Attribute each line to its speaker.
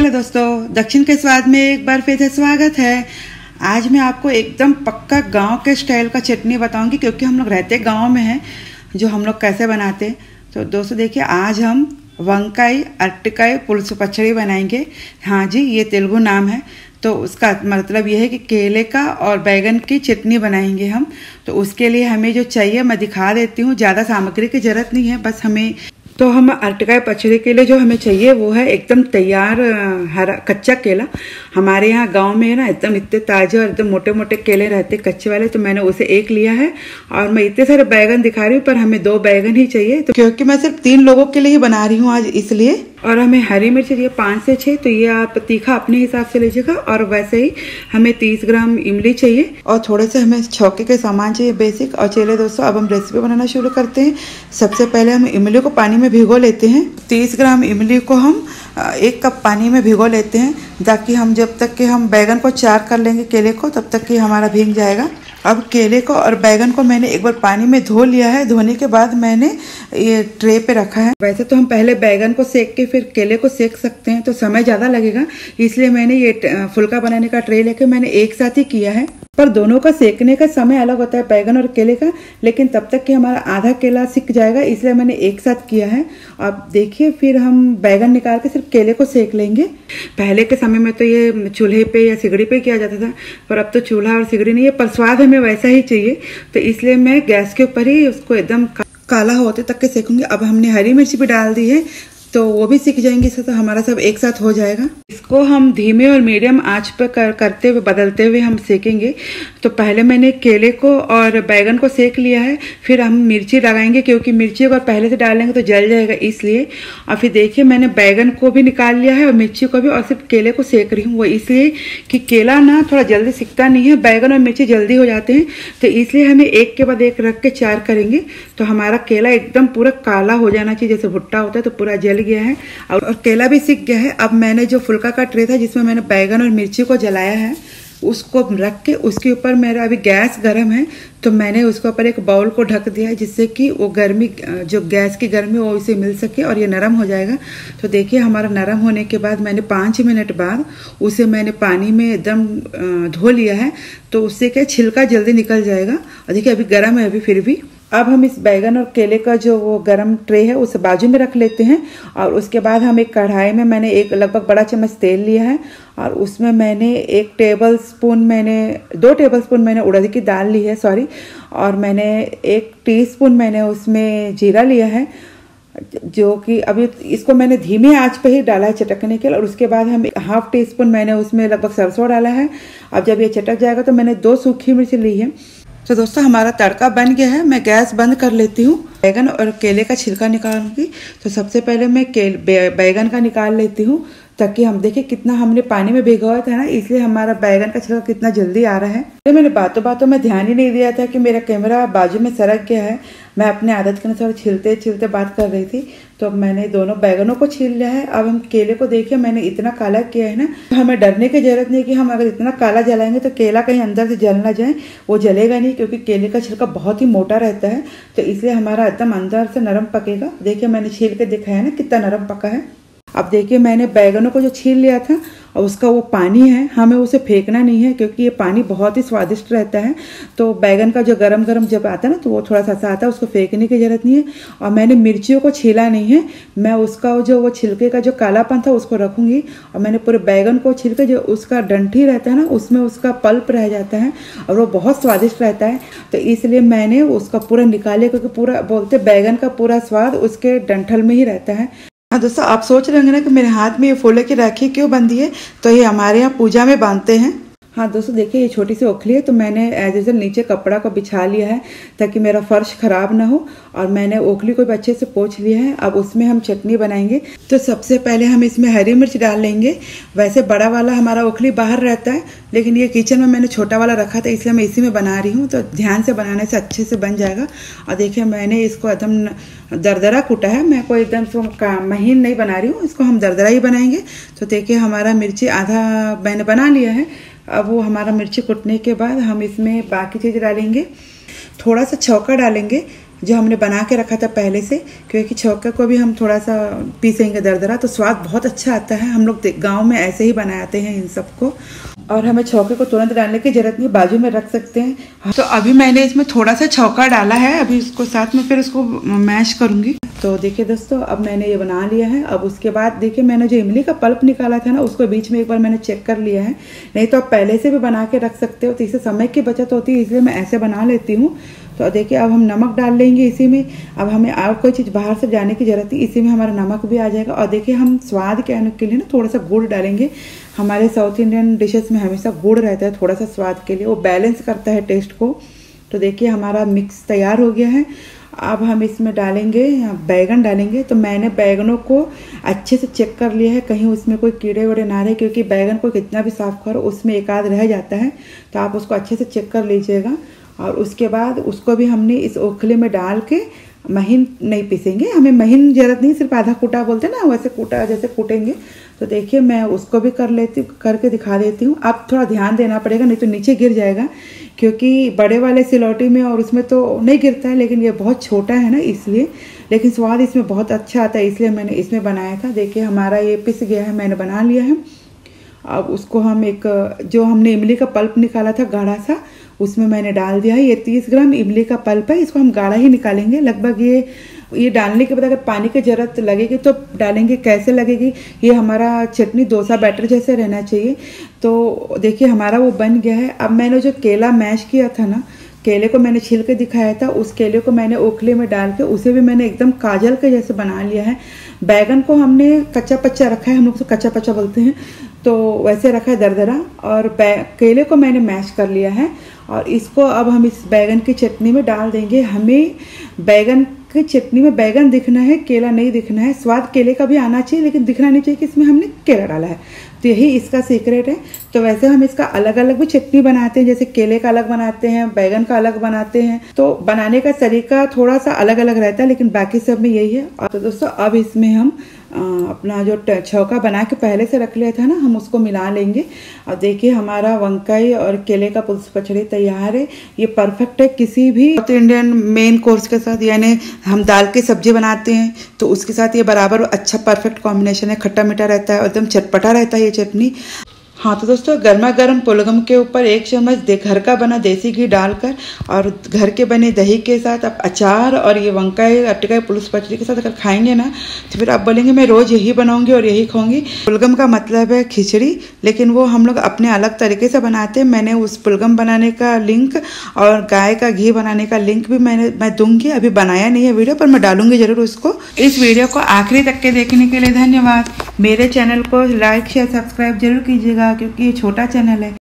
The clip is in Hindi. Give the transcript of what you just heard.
Speaker 1: हेलो दोस्तों, दक्षिण के स्वाद में एक बार फिर से स्वागत है। आज मैं आपको एकदम पक्का गांव के स्टाइल का चटनी बताऊंगी, क्योंकि हम लोग रहते गांव में हैं। जो हम लोग कैसे बनाते हैं, तो दोस्तों देखिए, आज हम वंकाई अरटिकाई पुलसु पचड़ी बनाएंगे। हाँ जी, ये तेलुगु नाम है। तो उसका मतलब ये है कि केले का और बैगन की चटनी बनाएंगे हम। तो उसके लिए हमें जो चाहिए मैं दिखा देती हूँ। ज़्यादा सामग्री की जरूरत नहीं है, बस हमें हम अरटिकाई पचड़ी के लिए जो हमें चाहिए वो है एकदम तैयार हरा कच्चा केला। हमारे यहाँ गांव में ना एकदम इतने ताजे और एकदम मोटे मोटे केले रहते कच्चे वाले, तो मैंने उसे एक लिया है। और मैं इतने सारे बैगन दिखा रही हूँ, पर हमें 2 बैगन ही चाहिए, तो क्योंकि मैं सिर्फ 3 लोगों के लिए ही बना रही हूँ आज, इसलिए। और हमें हरी मिर्च चाहिए 5 से 6, तो ये आप तीखा अपने हिसाब से लीजिएगा। और वैसे ही हमें 30 ग्राम इमली चाहिए, और थोड़े से हमें छौके के सामान चाहिए बेसिक। और चलिए दोस्तों, अब हम रेसिपी बनाना शुरू करते हैं। सबसे पहले हम इमली को पानी में भिगो लेते हैं। 30 ग्राम इमली को हम 1 कप पानी में भिगो लेते हैं, ताकि हम जब तक कि हम बैगन को चार कर लेंगे केले को, तब तक कि हमारा भीग जाएगा। अब केले को और बैगन को मैंने एक बार पानी में धो लिया है। धोने के बाद मैंने ये ट्रे पे रखा है। वैसे तो हम पहले बैगन को सेक के फिर केले को सेक सकते हैं, तो समय ज़्यादा लगेगा, इसलिए मैंने ये फुल्का बनाने का ट्रे लेके मैंने एक साथ ही किया है। पर दोनों का सेकने का समय अलग होता है, बैगन और केले का, लेकिन तब तक कि हमारा आधा केला सिक जाएगा, इसलिए मैंने एक साथ किया है। अब देखिए, फिर हम बैगन निकाल के सिर्फ केले को सेक लेंगे। पहले के समय में तो ये चूल्हे पे या सिगड़ी पे किया जाता था, पर अब तो चूल्हा और सिगड़ी नहीं है, पर स्वाद हमें वैसा ही चाहिए, तो इसलिए मैं गैस के ऊपर ही उसको एकदम काला होते तक के सेकूंगी। अब हमने हरी मिर्च भी डाल दी है, तो वो भी सीख जाएंगे, तो हमारा सब एक साथ हो जाएगा। इसको हम धीमे और मीडियम आंच पर करते हुए बदलते हुए हम सेकेंगे। तो पहले मैंने केले को और बैगन को सेक लिया है, फिर हम मिर्ची लगाएंगे, क्योंकि मिर्ची अगर पहले से डालेंगे तो जल जाएगा, इसलिए। और फिर देखिए, मैंने बैगन को भी निकाल लिया है और मिर्ची को भी, और सिर्फ केले को सेक रही हूँ। वो इसलिए कि केला ना थोड़ा जल्दी सिकता नहीं है, बैगन और मिर्ची जल्दी हो जाते हैं, तो इसलिए हमें एक के बाद एक रख के चार करेंगे। तो हमारा केला एकदम पूरा काला हो जाना चाहिए, जैसे भुट्टा होता है, तो पूरा जल गया है और केला भी सिक गया है। अब मैंने जो फुल्का का ट्रे था जिसमें मैंने बैगन और मिर्ची को जलाया है, उसको रख के उसके ऊपर मेरा अभी गैस गर्म है, तो मैंने उसके ऊपर एक बाउल को ढक दिया है, जिससे कि वो गर्मी, जो गैस की गर्मी वो इसे मिल सके और ये नरम हो जाएगा। तो देखिए, हमारा नरम होने के बाद मैंने 5 मिनट बाद उसे मैंने पानी में एकदम धो लिया है, तो उससे क्या छिलका जल्दी निकल जाएगा। और देखिए, अभी गर्म है अभी फिर भी। अब हम इस बैगन और केले का जो वो गरम ट्रे है उसे बाजू में रख लेते हैं, और उसके बाद हम एक कढ़ाई में मैंने एक लगभग बड़ा चम्मच तेल लिया है, और उसमें मैंने 2 टेबलस्पून मैंने उड़द की दाल ली है, और मैंने 1 टीस्पून मैंने उसमें जीरा लिया है, जो कि अभी इसको मैंने धीमे आंच पे ही डाला है चटकने के लिए। और उसके बाद हम 1/2 टीस्पून मैंने उसमें लगभग सरसों डाला है। अब जब ये चटक जाएगा तो मैंने 2 सूखी मिर्च ली है। तो दोस्तों, हमारा तड़का बन गया है। मैं गैस बंद कर लेती हूँ। बैगन और केले का छिलका निकालूंगी। तो सबसे पहले मैं बैगन का निकाल लेती हूँ, ताकि हम देखें कितना हमने पानी में भिगोया था ना, इसलिए हमारा बैगन का छिलका कितना जल्दी आ रहा है। तो मैंने बातों बातों में ध्यान ही नहीं दिया था कि मेरा कैमरा बाजू में सरक गया है। मैं अपने आदत के अनुसार छिलते छिलते बात कर रही थी। तो मैंने दोनों बैगनों को छील लिया है। अब हम केले को देखिए, मैंने इतना काला किया है ना, हमें डरने की जरूरत नहीं कि हम अगर इतना काला जलाएंगे तो केला कहीं अंदर से जल ना जाए। वो जलेगा नहीं, क्योंकि केले का छिलका बहुत ही मोटा रहता है, तो इसलिए हमारा एकदम अंदर से नरम पकेगा। देखिए, मैंने छील के दिखाया ना कितना नरम पका है। अब देखिए, मैंने बैगनों को जो छील लिया था और उसका वो पानी है, हमें उसे फेंकना नहीं है, क्योंकि ये पानी बहुत ही स्वादिष्ट रहता है। तो बैगन का जो गरम गरम जब आता है ना, तो वो थोड़ा सा आता है, उसको फेंकने की जरूरत नहीं है। और मैंने मिर्चियों को छीला नहीं है, मैं उसका जो वो छिलके का जो कालापन था उसको रखूंगी। और मैंने पूरे बैगन को छील के जो उसका डंठी रहता है ना, उसमें उसका पल्प रह जाता है और वो बहुत स्वादिष्ट रहता है, तो इसलिए मैंने उसका पूरा निकाले, क्योंकि पूरा बोलते बैगन का पूरा स्वाद उसके डंठल में ही रहता है। हाँ दोस्तों, आप सोच रहे होंगे ना कि मेरे हाथ में ये फूलों की राखी क्यों बंधी है, तो ये हमारे यहाँ पूजा में बांधते हैं। हाँ दोस्तों, देखिए, ये छोटी सी ओखली है, तो मैंने एज यूजुअल नीचे कपड़ा को बिछा लिया है, ताकि मेरा फर्श खराब ना हो। और मैंने ओखली को भी अच्छे से पोंछ लिया है। अब उसमें हम चटनी बनाएंगे। तो सबसे पहले हम इसमें हरी मिर्च डाल लेंगे। वैसे बड़ा वाला हमारा ओखली बाहर रहता है, लेकिन ये किचन में मैंने छोटा वाला रखा था, इसलिए मैं इसी में बना रही हूँ। तो ध्यान से बनाने से अच्छे से बन जाएगा। और देखिए, मैंने इसको एकदम दरदरा कूटा है, मैं कोई एकदम महीन नहीं बना रही हूँ, इसको हम दरदरा ही बनाएंगे। तो देखिए, हमारा मिर्ची आधा मैंने बना लिया है। अब वो हमारा मिर्ची कुटने के बाद हम इसमें बाकी चीज़ डालेंगे। थोड़ा सा छौंका डालेंगे, जो हमने बना के रखा था पहले से, क्योंकि छौके को भी हम थोड़ा सा पीसेंगे दरदरा तो स्वाद बहुत अच्छा आता है। हम लोग गाँव में ऐसे ही बनाते हैं इन सबको, और हमें छौके को तुरंत डालने की जरूरत नहीं, बाजू में रख सकते हैं। तो अभी मैंने इसमें थोड़ा सा छौका डाला है, अभी इसको साथ में फिर इसको मैश करूँगी। तो देखिए दोस्तों, अब मैंने ये बना लिया है। अब उसके बाद देखिए मैंने जो इमली का पल्प निकाला था ना, उसको बीच में एक बार मैंने चेक कर लिया है। नहीं तो आप पहले से भी बना के रख सकते हो, तो इससे समय की बचत होती है, इसलिए मैं ऐसे बना लेती हूँ। तो देखिए अब हम नमक डाल लेंगे इसी में। अब हमें और कोई चीज़ बाहर से जाने की जरूरत नहीं, इसी में हमारा नमक भी आ जाएगा। और देखिए हम स्वाद के आने के लिए ना थोड़ा सा गुड़ डालेंगे। हमारे साउथ इंडियन डिशेस में हमेशा गुड़ रहता है थोड़ा सा स्वाद के लिए, वो बैलेंस करता है टेस्ट को। तो देखिए हमारा मिक्स तैयार हो गया है। अब हम इसमें डालेंगे बैगन डालेंगे। तो मैंने बैगनों को अच्छे से चेक कर लिया है, कहीं उसमें कोई कीड़े वड़े ना रहे, क्योंकि बैगन को कितना भी साफ करो उसमें एक आध रह जाता है। तो आप उसको अच्छे से चेक कर लीजिएगा। और उसके बाद उसको भी हमने इस ओखले में डाल के महीन नहीं पीसेंगे, हमें महीन जरूरत नहीं, सिर्फ आधा कूटा बोलते हैं ना, वैसे कूटा जैसे कूटेंगे। तो देखिए मैं उसको भी करके दिखा देती हूँ। आप थोड़ा ध्यान देना पड़ेगा, नहीं तो नीचे गिर जाएगा, क्योंकि बड़े वाले सिलौटी में और उसमें तो नहीं गिरता है, लेकिन ये बहुत छोटा है ना इसलिए। लेकिन स्वाद इसमें बहुत अच्छा आता है, इसलिए मैंने इसमें बनाया था। देखिए हमारा ये पिस गया है, मैंने बना लिया है। अब उसको हम एक जो हमने इमली का पल्प निकाला था गाढ़ा सा, उसमें मैंने डाल दिया है। ये 30 ग्राम इमली का पल्प है, इसको हम गाढ़ा ही निकालेंगे। लगभग ये डालने के बाद अगर पानी की जरूरत लगेगी तो डालेंगे, कैसे लगेगी, ये हमारा चटनी डोसा बैटर जैसे रहना चाहिए। तो देखिए हमारा वो बन गया है। अब मैंने जो केला मैश किया था ना, केले को मैंने छिल के दिखाया था, उस केले को मैंने ओखले में डाल के उसे भी मैंने एकदम काजल के जैसे बना लिया है। बैगन को हमने कच्चा पच्चा रखा है, हम लोग तो कच्चा पच्चा बोलते हैं, तो वैसे रखा है दरदरा। और केले को मैंने मैश कर लिया है, और इसको अब हम इस बैगन की चटनी में डाल देंगे। हमें बैगन की चटनी में बैगन दिखना है, केला नहीं दिखना है। स्वाद केले का भी आना चाहिए, लेकिन दिखना नहीं चाहिए कि इसमें हमने केला डाला है। तो यही इसका सीक्रेट है। तो वैसे हम इसका अलग अलग भी चटनी बनाते हैं, जैसे केले का अलग बनाते हैं, बैगन का अलग बनाते हैं। तो बनाने का तरीका थोड़ा सा अलग अलग रहता है, लेकिन बाकी सब में यही है। और तो दोस्तों अब इसमें हम अपना जो छौका बना के पहले से रख लिया था ना, हम उसको मिला लेंगे। और देखिए हमारा वंकाई और केले का पुल्स पचड़ी तैयार है। ये परफेक्ट है किसी भी साउथ इंडियन मेन कोर्स के साथ, यानी हम दाल की सब्जी बनाते हैं तो उसके साथ ये बराबर अच्छा परफेक्ट कॉम्बिनेशन है। खट्टा मीठा रहता है और एकदम चटपटा रहता है ये चटनी। हाँ तो दोस्तों, गर्मा गर्म पुलगम के ऊपर 1 चम्मच घर का बना देसी घी डालकर और घर के बने दही के साथ आप अचार और ये वंकाई अटकाई पुलिस पचड़ी के साथ अगर खाएंगे ना, तो फिर आप बोलेंगे मैं रोज यही बनाऊंगी और यही खाऊंगी। पुलगम का मतलब है खिचड़ी, लेकिन वो हम लोग अपने अलग तरीके से बनाते हैं। मैंने उस पुलगम बनाने का लिंक और गाय का घी बनाने का लिंक भी मैं दूंगी। अभी बनाया नहीं है वीडियो, पर मैं डालूंगी जरूर उसको। इस वीडियो को आखिरी तक के देखने के लिए धन्यवाद। मेरे चैनल को लाइक शेयर सब्सक्राइब जरूर कीजिएगा, क्योंकि ये छोटा चैनल है।